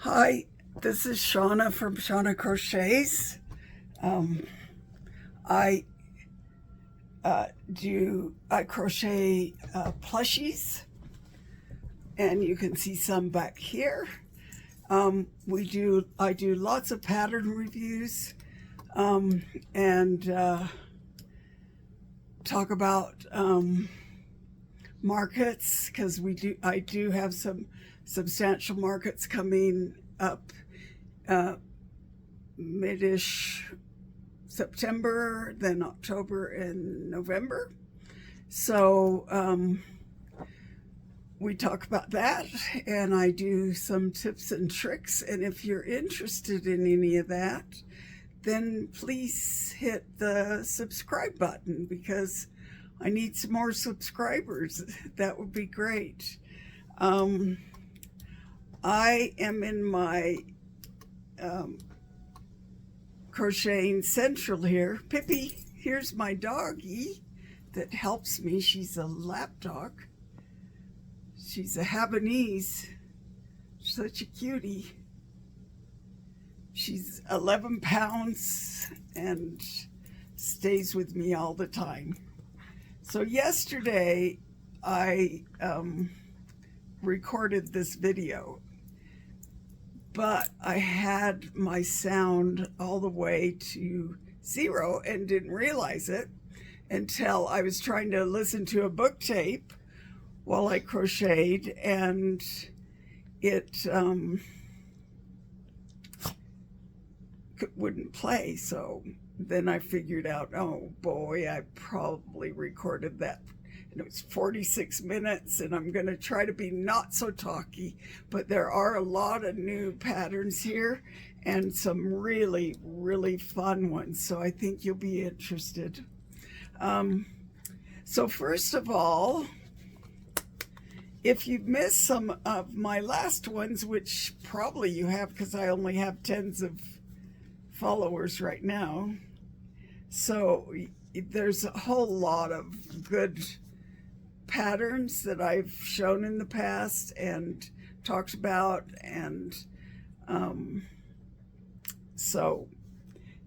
Hi, this is Shauna from Shauna Crochets. I I crochet plushies, and you can see some back here. I do lots of pattern reviews and talk about markets, because I do have some substantial markets coming up mid-ish September, then October and November. So we talk about that, and I do some tips and tricks. And if you're interested in any of that, then please hit the subscribe button, because I need some more subscribers. That would be great. I am in my crocheting central here. Pippi, here's my doggie that helps me. She's a lap dog. She's a Habanese. Such a cutie. She's 11 pounds and stays with me all the time. So yesterday I recorded this video, but I had my sound all the way to 0 and didn't realize it until I was trying to listen to a book tape while I crocheted, and it wouldn't play. So then I figured out, oh boy, I probably recorded that. And it was 46 minutes, and I'm going to try to be not so talky, but there are a lot of new patterns here and some really, really fun ones. So I think you'll be interested. So first of all, if you've missed some of my last ones, which probably you have, because I only have tens of followers right now, so there's a whole lot of good patterns that I've shown in the past and talked about. And so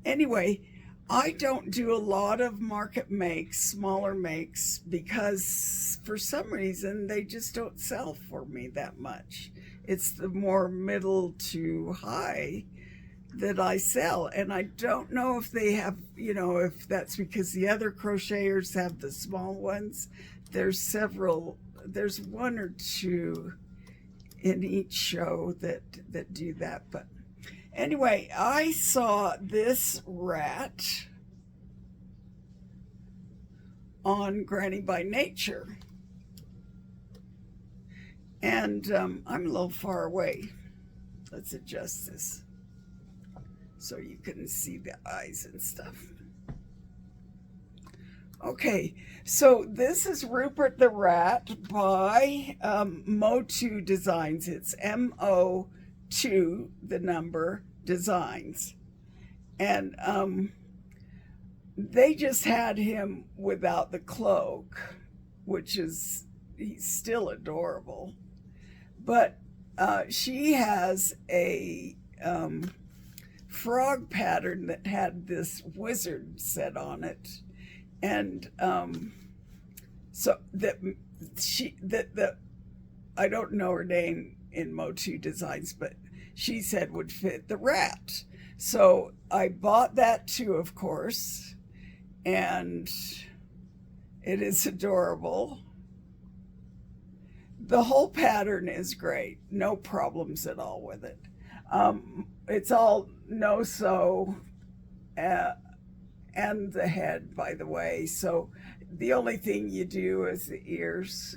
anyway, I don't do a lot of market makes, smaller makes, because for some reason they just don't sell for me that much. It's the more middle to high that I sell, and I don't know if they have, if that's because the other crocheters have the small ones. There's one or two in each show that do that. But anyway, I saw this rat on Granny by Nature, and I'm a little far away. Let's adjust this so you can see the eyes and stuff. Okay, so this is Rupert the Rat by Mo2 Designs. It's MO2, the number, Designs. And they just had him without the cloak, which is, he's still adorable. But she has a frog pattern that had this wizard set on it. And so I don't know her name in Mo2 Designs, but she said would fit the rat. So I bought that too, of course, and it is adorable. The whole pattern is great, no problems at all with it. It's all no-sew. And the head, by the way. So the only thing you do is the ears.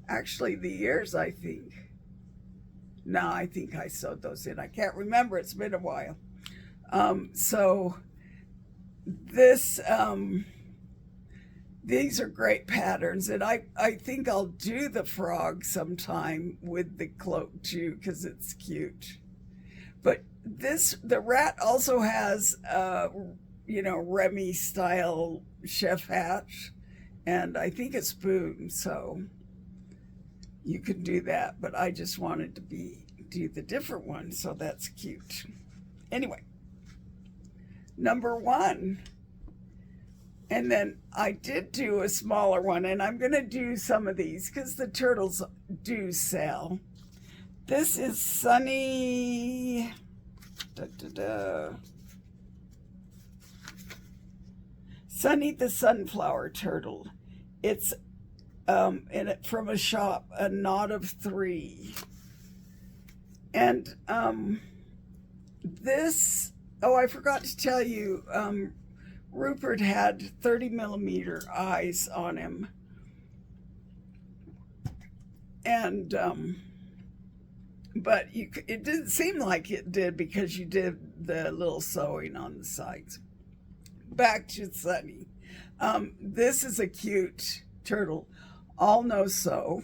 Actually, the ears, I think. No, I think I sewed those in. I can't remember. It's been a while. So this, these are great patterns. And I think I'll do the frog sometime with the cloak too, because it's cute. But the rat also has, Remy style chef hat, and I think a spoon. So you could do that, but I just wanted to do the different one, so that's cute. Anyway, number 1. And then I did do a smaller one, and I'm going to do some of these because the turtles do sell. This is Sunny. Sunny the Sunflower Turtle. It's from a shop, a knot of 3. And this, oh, I forgot to tell you, Rupert had 30mm eyes on him. And, but it didn't seem like it did because you did the little sewing on the sides. Back to Sunny. This is a cute turtle, all no sew.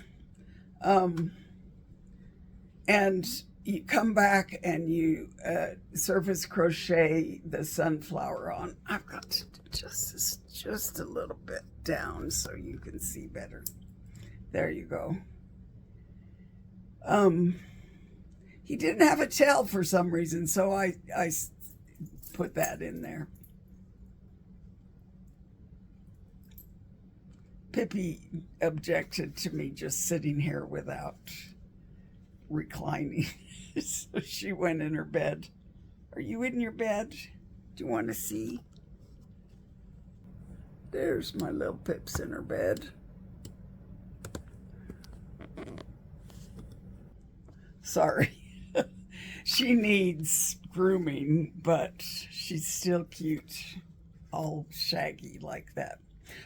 And you come back and you surface crochet the sunflower on. I've got to adjust this just a little bit down so you can see better. There you go. He didn't have a tail for some reason, so I put that in there. Pippi objected to me just sitting here without reclining. So she went in her bed. Are you in your bed? Do you want to see? There's my little Pips in her bed. Sorry. She needs grooming, but she's still cute, all shaggy like that.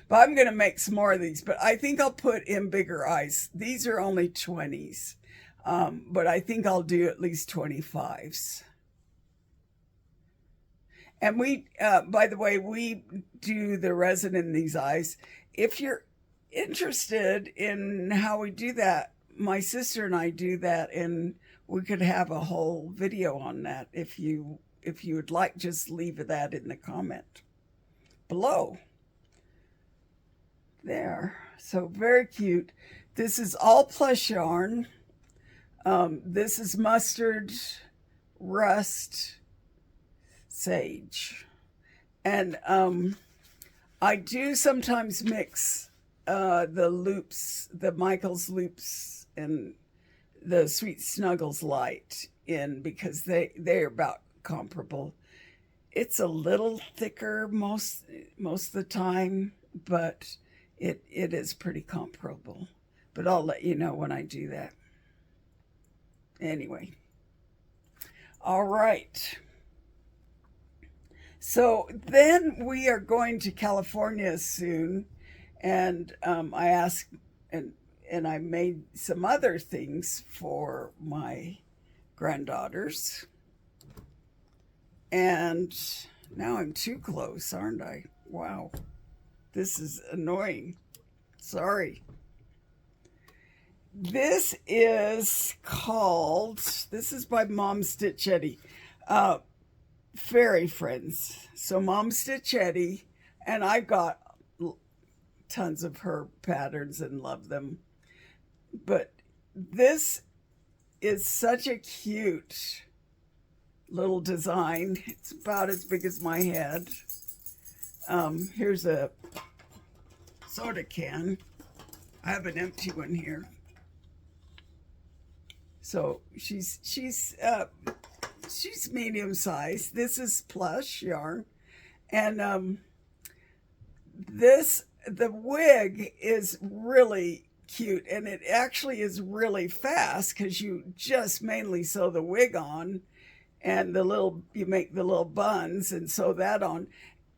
But I'm going to make some more of these, but I think I'll put in bigger eyes. These are only 20s, but I think I'll do at least 25s. And we, by the way, we do the resin in these eyes. If you're interested in how we do that, my sister and I do that, and we could have a whole video on that. If you would like, just leave that in the comment below. There. So very cute. This is all plush yarn. This is mustard, rust, sage. And I do sometimes mix the loops, the Michael's loops and the Sweet Snuggles light in because they're about comparable. It's a little thicker most of the time, but it is pretty comparable. But I'll let you know when I do that. Anyway. All right. So then we are going to California soon. And I asked, and I made some other things for my granddaughters. And now I'm too close, aren't I? Wow. This is annoying. Sorry. This is by Mom Stitchetti. Fairy Friends. So Mom Stitchetti, and I've got tons of her patterns and love them. But this is such a cute little design. It's about as big as my head. Here's a soda can. I have an empty one here. So she's medium sized. This is plush yarn, and the wig is really cute, and it actually is really fast because you just mainly sew the wig on, and you make the little buns and sew that on.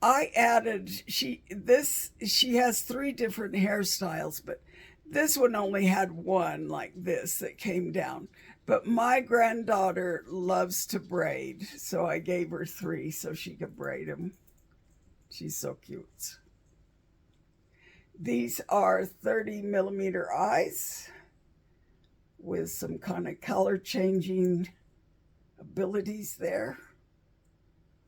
I added she has 3 different hairstyles, but this one only had one like this that came down. But my granddaughter loves to braid, so I gave her 3 so she could braid them. She's so cute. These are 30mm eyes with some kind of color changing abilities there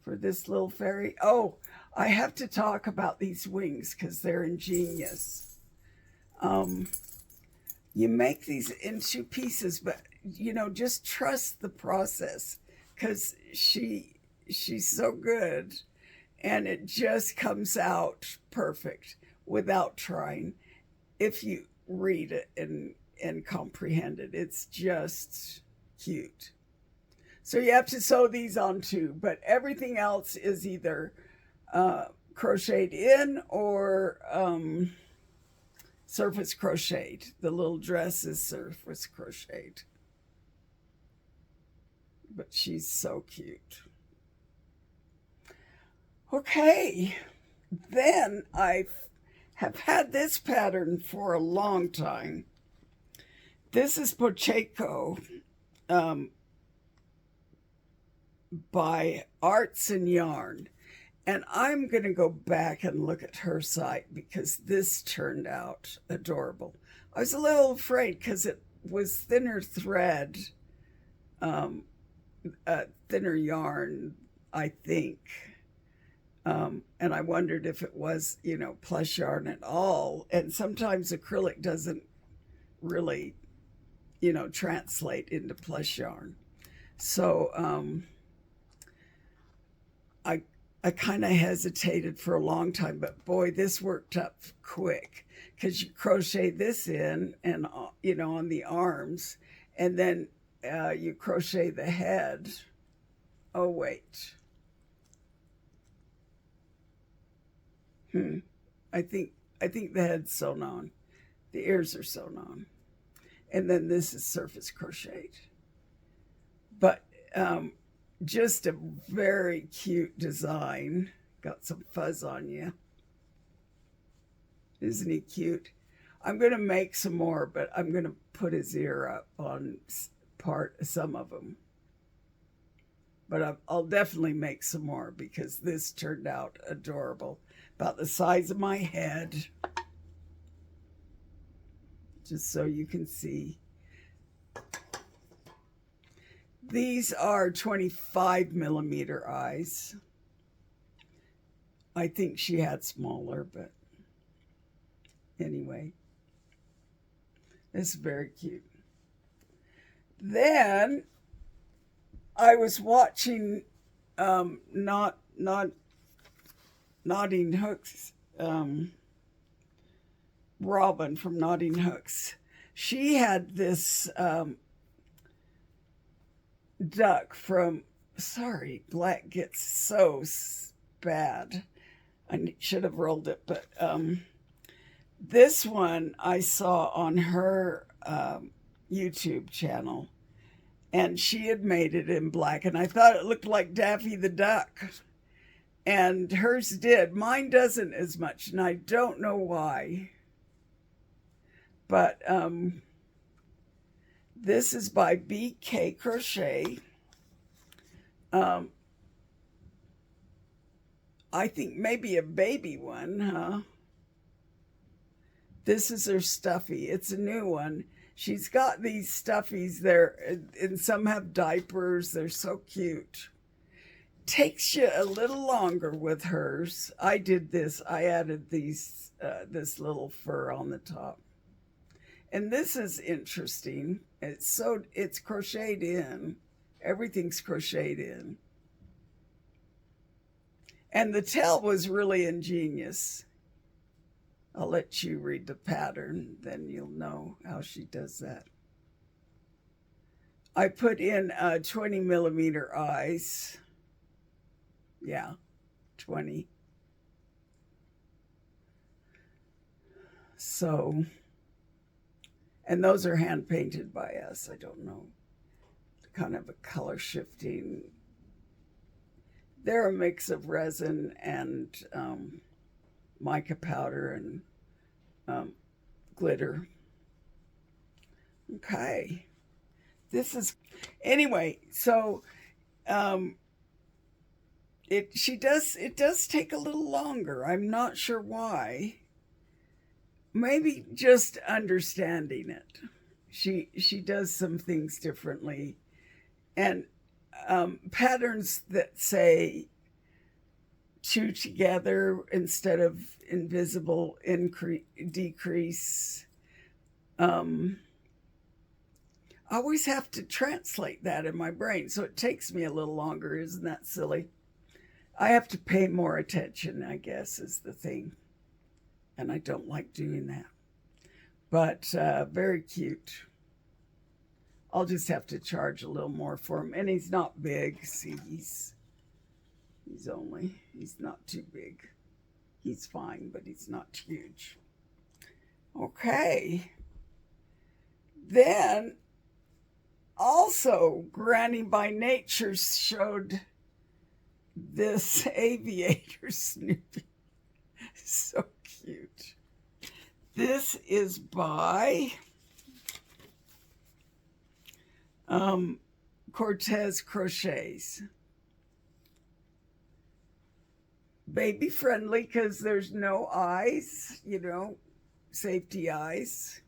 for this little fairy. Oh, I have to talk about these wings because they're ingenious. you make these in 2 pieces, but just trust the process, because she's so good, and it just comes out perfect without trying. If you read it and comprehend it, it's just cute. So you have to sew these on too, but everything else is either crocheted in or surface crocheted. The little dress is surface crocheted. But she's so cute. Okay, then I have had this pattern for a long time. This is Pocheco by Arts and Yarn. And I'm going to go back and look at her site because this turned out adorable. I was a little afraid because it was thinner thread, thinner yarn, I think. And I wondered if it was, plush yarn at all. And sometimes acrylic doesn't really, translate into plush yarn. So I kind of hesitated for a long time, but boy, this worked up quick, because you crochet this in and, on the arms, and then you crochet the head. Oh, wait. I think the head's sewn on. The ears are sewn on. And then this is surface crocheted. But just a very cute design. Got some fuzz on you. Isn't he cute? I'm going to make some more, but I'm going to put his ear up on some of them. But I'll definitely make some more because this turned out adorable. About the size of my head. Just so you can see. These are 25 millimeter eyes. I think she had smaller, but anyway. It's very cute. Then I was watching Nodding Hooks, Robin from Nodding Hooks. She had this duck from, black gets so bad. I should have rolled it, but this one I saw on her YouTube channel, and she had made it in black, and I thought it looked like Daffy the Duck. And hers did. Mine doesn't as much, and I don't know why. But this is by BK Crochet. I think maybe a baby one, huh? This is her stuffy. It's a new one. She's got these stuffies there, and some have diapers. They're so cute. Takes you a little longer with hers. I did this. I added this little fur on the top. And this is interesting. It's crocheted in. Everything's crocheted in. And the tail was really ingenious. I'll let you read the pattern, then you'll know how she does that. I put in 20 millimeter eyes. Yeah, 20. So, and those are hand painted by us. I don't know, kind of a color shifting. They're a mix of resin and mica powder and glitter. Okay, anyway, so it does take a little longer. I'm not sure why. Maybe just understanding it. She does some things differently. And patterns that say two together instead of invisible decrease. I always have to translate that in my brain, so it takes me a little longer. Isn't that silly? I have to pay more attention, I guess, is the thing. And I don't like doing that. But very cute. I'll just have to charge a little more for him. And he's not big. See, he's not too big. He's fine, but he's not huge. Okay. Then also Granny by Nature showed this aviator Snoopy. So cute. This is by Crochets. Baby friendly because there's no eyes, safety eyes.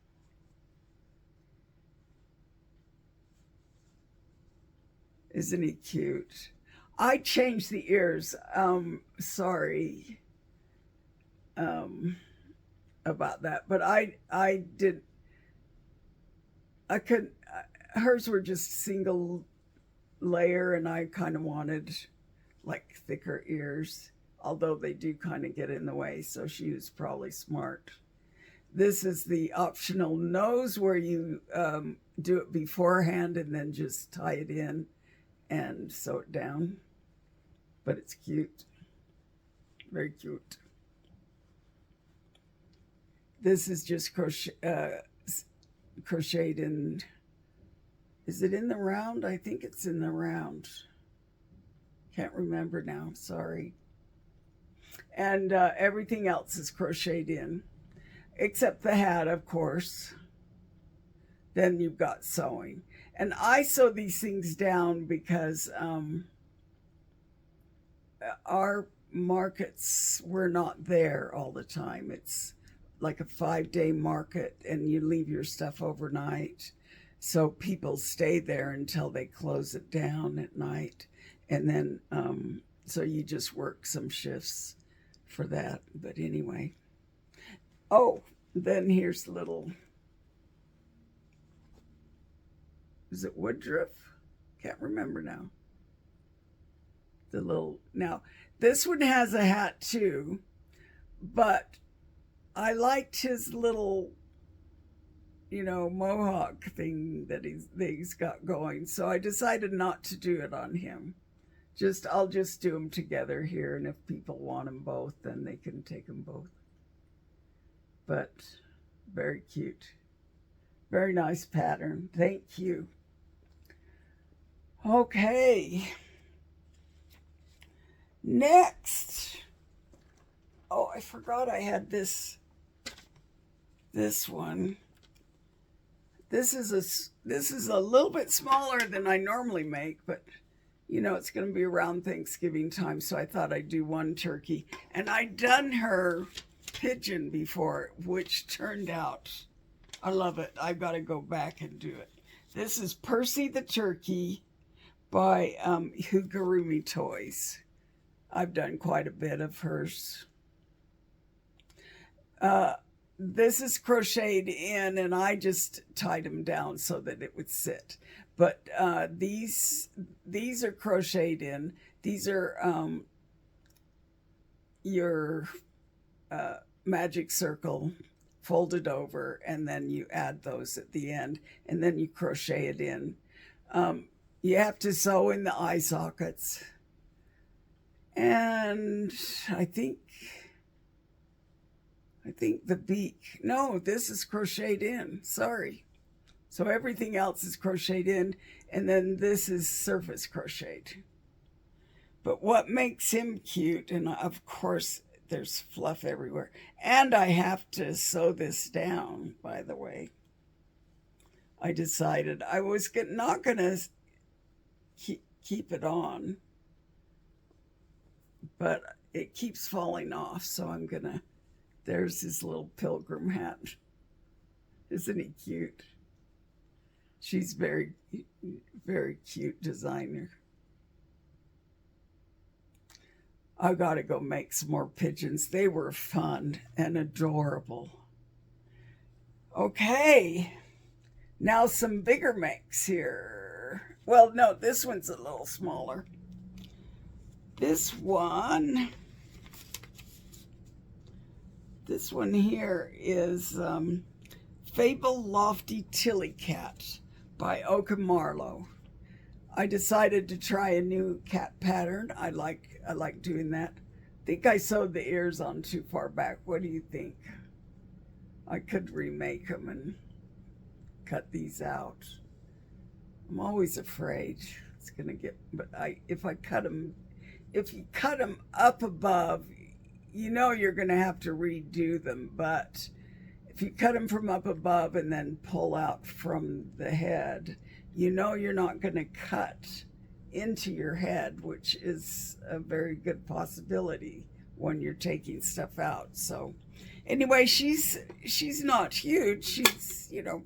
Isn't he cute? I changed the ears. Sorry about that, but I couldn't. Hers were just single layer, and I kind of wanted like thicker ears, although they do kind of get in the way, so she was probably smart. This is the optional nose where you do it beforehand and then just tie it in and sew it down. But it's cute. Very cute. This is just crocheted in. Is it in the round? I think it's in the round. Can't remember now. Sorry. And everything else is crocheted in, except the hat, of course. Then you've got sewing. And I sew these things down because our markets were not there all the time. It's like a 5-day market, and you leave your stuff overnight. So people stay there until they close it down at night. And then, so you just work some shifts for that. But anyway. Oh, then here's little, is it Woodruff? Can't remember now. Now, this one has a hat too, but I liked his little, mohawk thing that he's got going. So I decided not to do it on him. I'll just do them together here. And if people want them both, then they can take them both. But very cute. Very nice pattern. Thank you. Okay. Next. Oh, I forgot I had this one. This is a little bit smaller than I normally make, but it's going to be around Thanksgiving time, so I thought I'd do one turkey. And I'd done her pigeon before, which turned out, I love it. I've got to go back and do it. This is Percy the turkey by Amigurumi Toys. I've done quite a bit of hers. This is crocheted in, and I just tied them down so that it would sit. But these are crocheted in. These are your magic circle folded over, and then you add those at the end, and then you crochet it in. You have to sew in the eye sockets. And I think the beak. No, this is crocheted in. Sorry. So everything else is crocheted in, and then this is surface crocheted. But what makes him cute, and of course there's fluff everywhere, and I have to sew this down, by the way. I decided I was not going to keep it on, but it keeps falling off, so I'm going to. There's his little pilgrim hat. Isn't he cute? She's very, very cute designer. I got to go make some more pigeons. They were fun and adorable. Okay. Now some bigger makes here. Well, no, this one's a little smaller. This one here is Fable Lofty Tilly Cat by Oka Marlowe. I decided to try a new cat pattern. I like doing that. I think I sewed the ears on too far back. What do you think? I could remake them and cut these out. I'm always afraid it's gonna get, but if you cut them up above, you know you're gonna have to redo them. But if you cut them from up above and then pull out from the head, you know you're not gonna cut into your head, which is a very good possibility when you're taking stuff out. So anyway, she's not huge. She's, you know,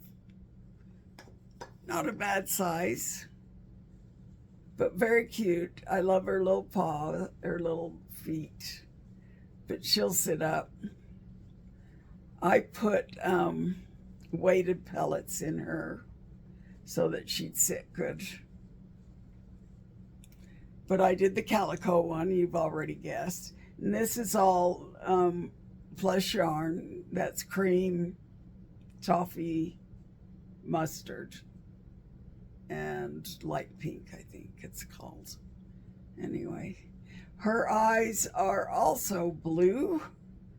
not a bad size, but very cute. I love her little paw, her little feet, but she'll sit up. I put weighted pellets in her so that she'd sit good. But I did the calico one, you've already guessed. And this is all plush yarn. That's cream, toffee, mustard, and light pink, I think it's called. Anyway, her eyes are also blue.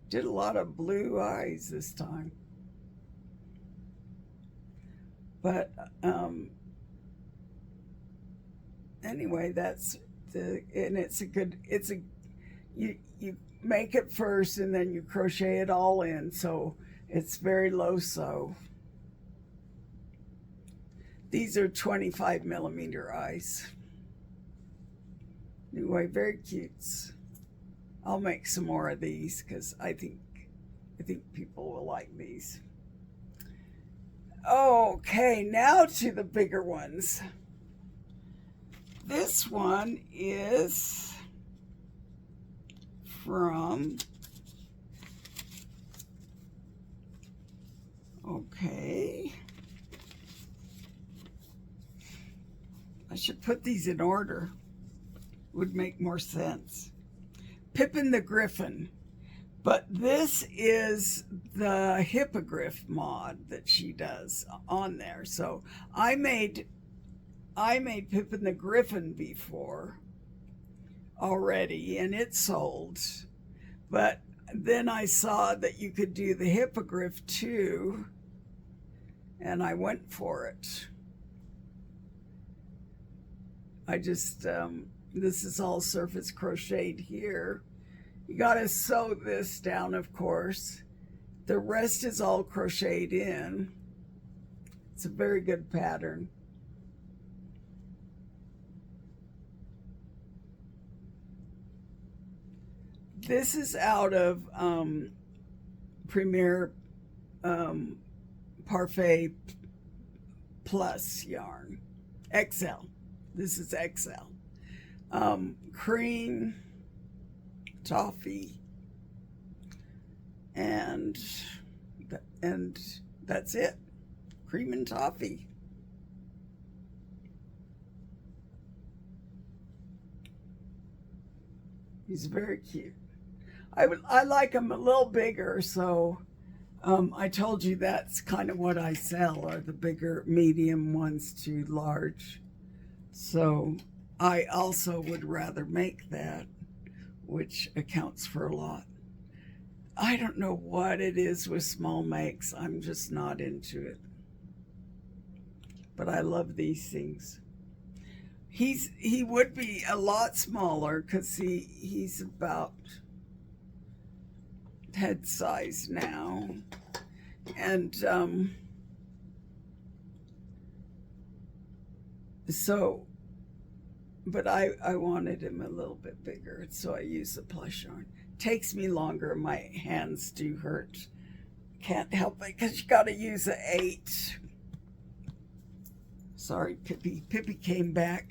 Did a lot of blue eyes this time. But anyway, that's you make it first and then you crochet it all in, so it's very low sew. These are 25 millimeter eyes. Anyway, very cute. I'll make some more of these because I think people will like these. Okay, now to the bigger ones. This one is from, okay, I should put these in order. Would make more sense. Pippin the Griffin. But this is the hippogriff mod that she does on there. So I made Pippin the Griffin before already, and it sold. But then I saw that you could do the hippogriff too, and I went for it. I just, this is all surface crocheted here. You gotta sew this down, of course. The rest is all crocheted in. It's a very good pattern. This is out of Premier Parfait Plus yarn. XL. This is XL. Cream, toffee, and that's it. Cream and toffee. He's very cute. I like him a little bigger, so I told you that's kind of what I sell, are the bigger medium ones to large. So I also would rather make that, which accounts for a lot. I don't know what it is with small makes. I'm just not into it. But I love these things. He would be a lot smaller because he's about head size now. And so, but I wanted him a little bit bigger, so I use the plush yarn. Takes me longer. My hands do hurt. Can't help it because you got to use an 8. Sorry, Pippi. Pippi came back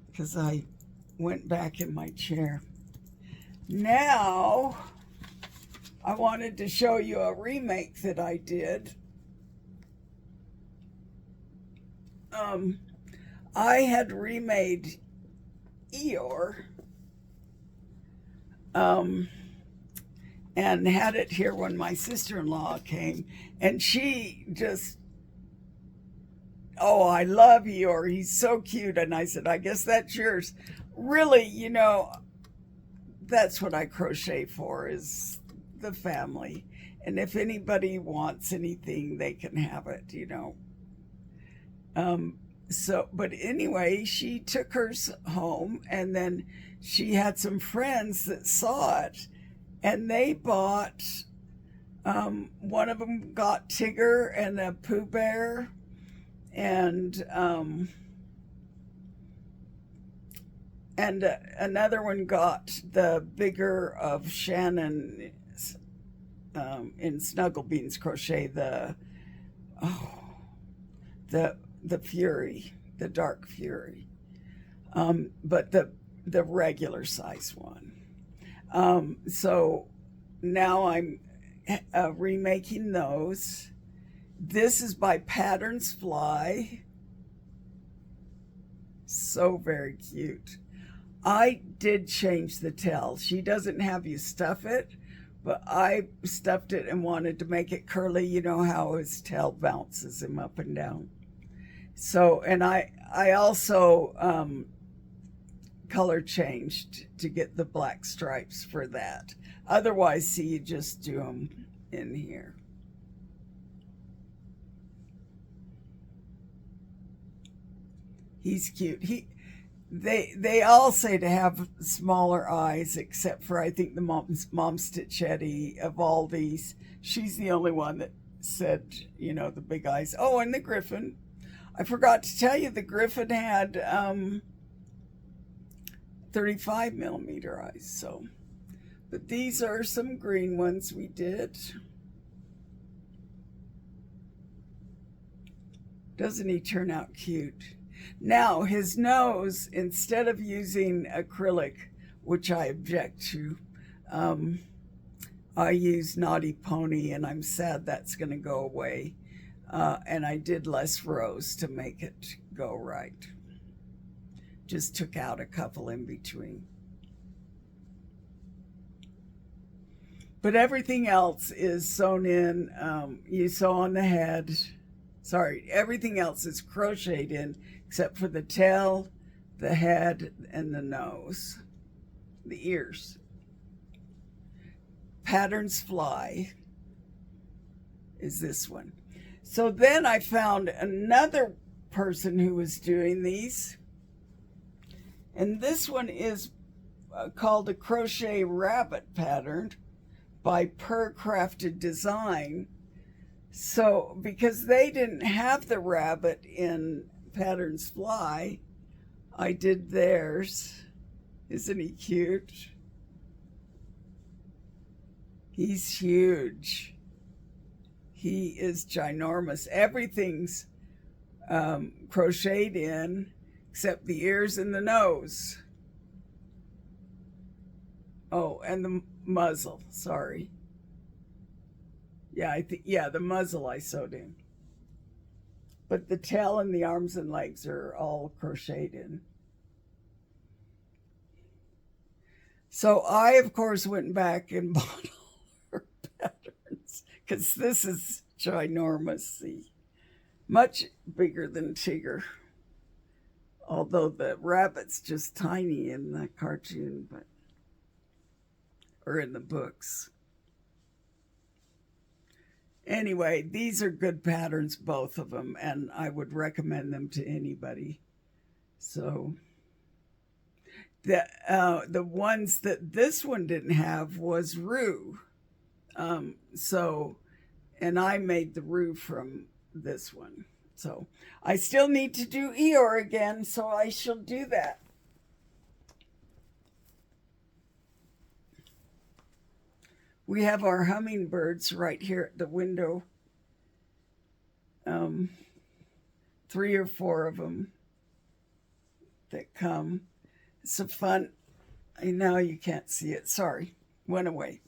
because I went back in my chair. Now, I wanted to show you a remake that I did Um, I had remade Eeyore, um, and had it here when my sister-in-law came, and she just, oh, I love Eeyore. He's so cute. And I said, I guess that's yours. Really, that's what I crochet for, is the family. And if anybody wants anything, they can have it. But anyway, she took hers home, and then she had some friends that saw it, and they bought, one of them got Tigger and a Pooh Bear, and another one got the bigger of Shannon, in Snugglebean's crochet, the Fury, the Dark Fury, but the regular size one. So now I'm remaking those. This is by Patterns Fly. So very cute. I did change the tail. She doesn't have you stuff it, but I stuffed it and wanted to make it curly. You know how his tail bounces him up and down. So, and I also color changed to get the black stripes for that. Otherwise, see, you just do them in here. He's cute. They all say to have smaller eyes, except for I think the mom Stitchetti of all these. She's the only one that said, the big eyes. Oh, and the griffen. I forgot to tell you, the griffen had 35 millimeter eyes. So, but these are some green ones we did. Doesn't he turn out cute? Now, his nose, instead of using acrylic, which I object to, I use Naughty Pony, and I'm sad that's going to go away. And I did less rows to make it go right. Just took out a couple in between. But everything else is sewn in. You sew on the head. Sorry, everything else is crocheted in except for the tail, the head, and the nose, the ears. Patterns Fly is this one. So then I found another person who was doing these, and this one is called a crochet rabbit pattern by Per Crafted Design. So because they didn't have the rabbit in Patterns Fly, I did theirs. Isn't he cute? He's huge. He is ginormous. Everything's crocheted in except the ears and the nose. Oh, and the muzzle. Sorry. Yeah, the muzzle I sewed in. But the tail and the arms and legs are all crocheted in. So I, of course, went back and bought all her patterns because this is ginormous. See, much bigger than Tigger. Although the rabbit's just tiny in the cartoon, or in the books. Anyway, these are good patterns, both of them, and I would recommend them to anybody. So the ones that this one didn't have was Rue. And I made the Rue from this one. So I still need to do Eeyore again, so I shall do that. We have our hummingbirds right here at the window. 3 or 4 of them that come. It's a fun, I know you can't see it, sorry, went away.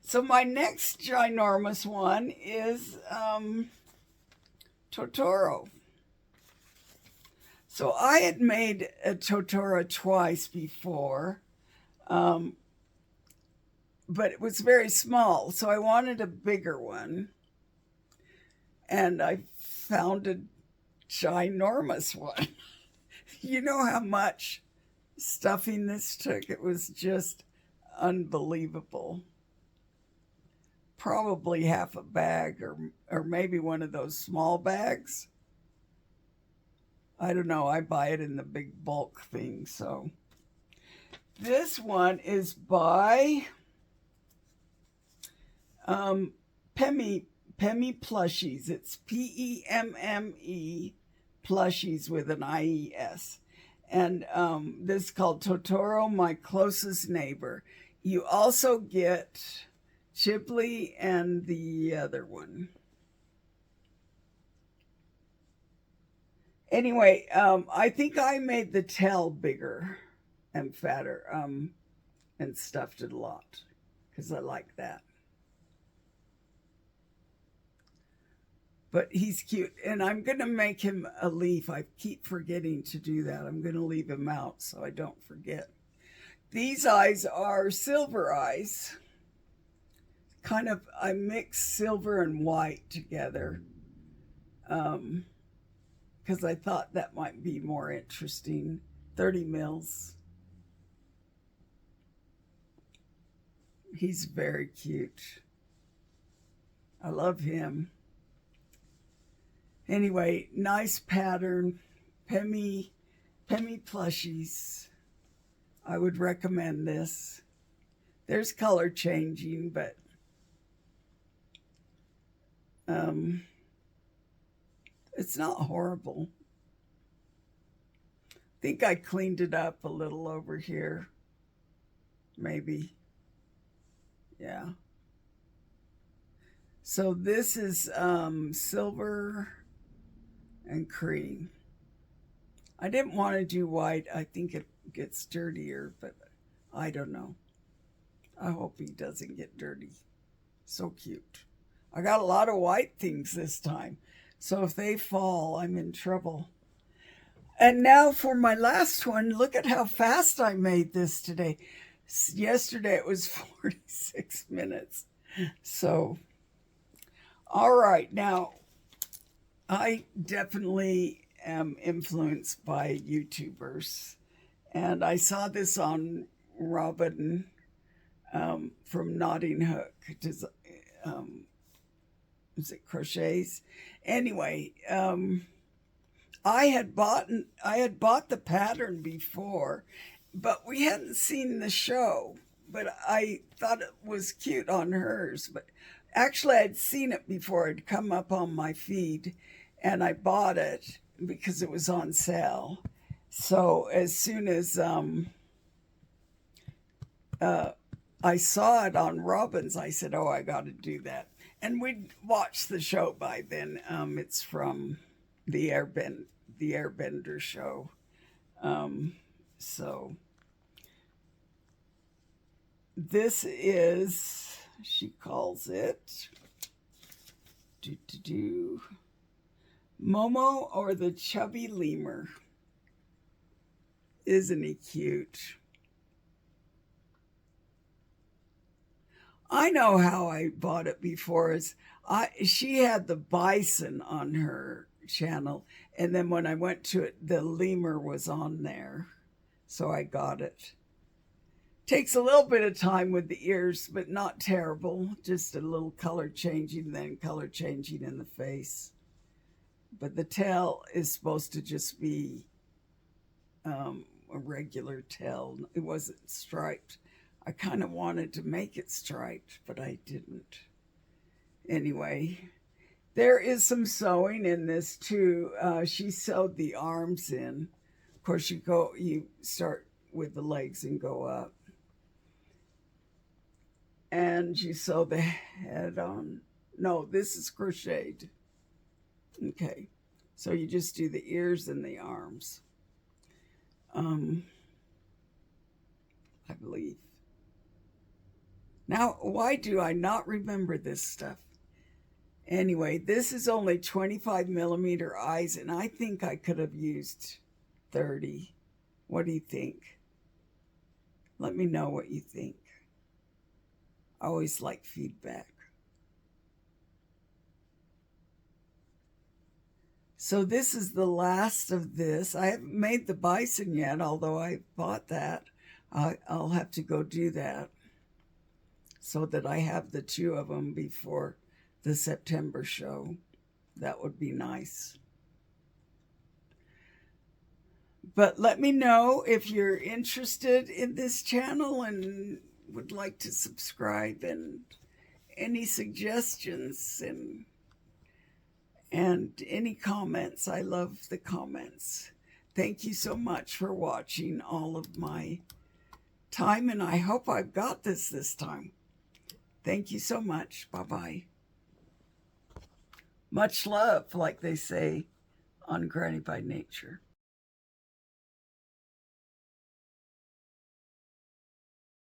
So my next ginormous one is Totoro. So I had made a Totoro twice before, um, but it was very small. So I wanted a bigger one. And I found a ginormous one. You know how much stuffing this took? It was just unbelievable. Probably half a bag or maybe one of those small bags. I don't know. I buy it in the big bulk thing. So this one is by Pemme Plushies. It's Pemme Plushies with an IES. And this is called Totoro, My Closest Neighbor. You also get Ghibli and the other one. Anyway, I think I made the tail bigger and fatter and stuffed it a lot because I like that. But he's cute, and I'm going to make him a leaf. I keep forgetting to do that. I'm going to leave him out so I don't forget. These eyes are silver eyes. Kind of, I mix silver and white together because I thought that might be more interesting. 30 mils. He's very cute. I love him. Anyway, nice pattern. Pemme Plushies. I would recommend this. There's color changing, but it's not horrible. I think I cleaned it up a little over here. Maybe. Yeah. So this is silver and cream. I didn't want to do white. I think it gets dirtier, but I don't know. I hope he doesn't get dirty. So cute. I got a lot of white things this time. So if they fall, I'm in trouble. And now for my last one, look at how fast I made this today. Yesterday it was 46 minutes. So, all right. Now, I definitely am influenced by YouTubers. And I saw this on Robin from Knotting Hook. Is it Crochets? Anyway, I had bought the pattern before, but we hadn't seen the show. But I thought it was cute on hers. But actually, I'd seen it before. It'd come up on my feed, and I bought it because it was on sale. So as soon as I saw it on Robin's, I said, "Oh, I got to do that." And we'd watched the show by then. It's from the Airbender show. So this is, she calls it, Momo or the Chubby Lemur. Isn't he cute? I know how I bought it before. She had the bison on her channel, and then when I went to it, the lemur was on there, so I got it. Takes a little bit of time with the ears, but not terrible. Just a little color changing, then color changing in the face. But the tail is supposed to just be a regular tail. It wasn't striped. I kind of wanted to make it striped, but I didn't. Anyway, there is some sewing in this too. She sewed the arms in. Of course, you start with the legs and go up. And you sew the head on. No, this is crocheted. Okay, so you just do the ears and the arms. I believe. Now, why do I not remember this stuff? Anyway, this is only 25 millimeter eyes, and I think I could have used 30. What do you think? Let me know what you think. I always like feedback. So this is the last of this. I haven't made the bison yet, although I bought that. I'll have to go do that so that I have the 2 of them before the September show. That would be nice. But let me know if you're interested in this channel and would like to subscribe, and any suggestions and any comments. I love the comments. Thank you so much for watching all of my time, and I hope I've got this time. Thank you so much. Bye-bye. Much love, like they say on Granny by Nature.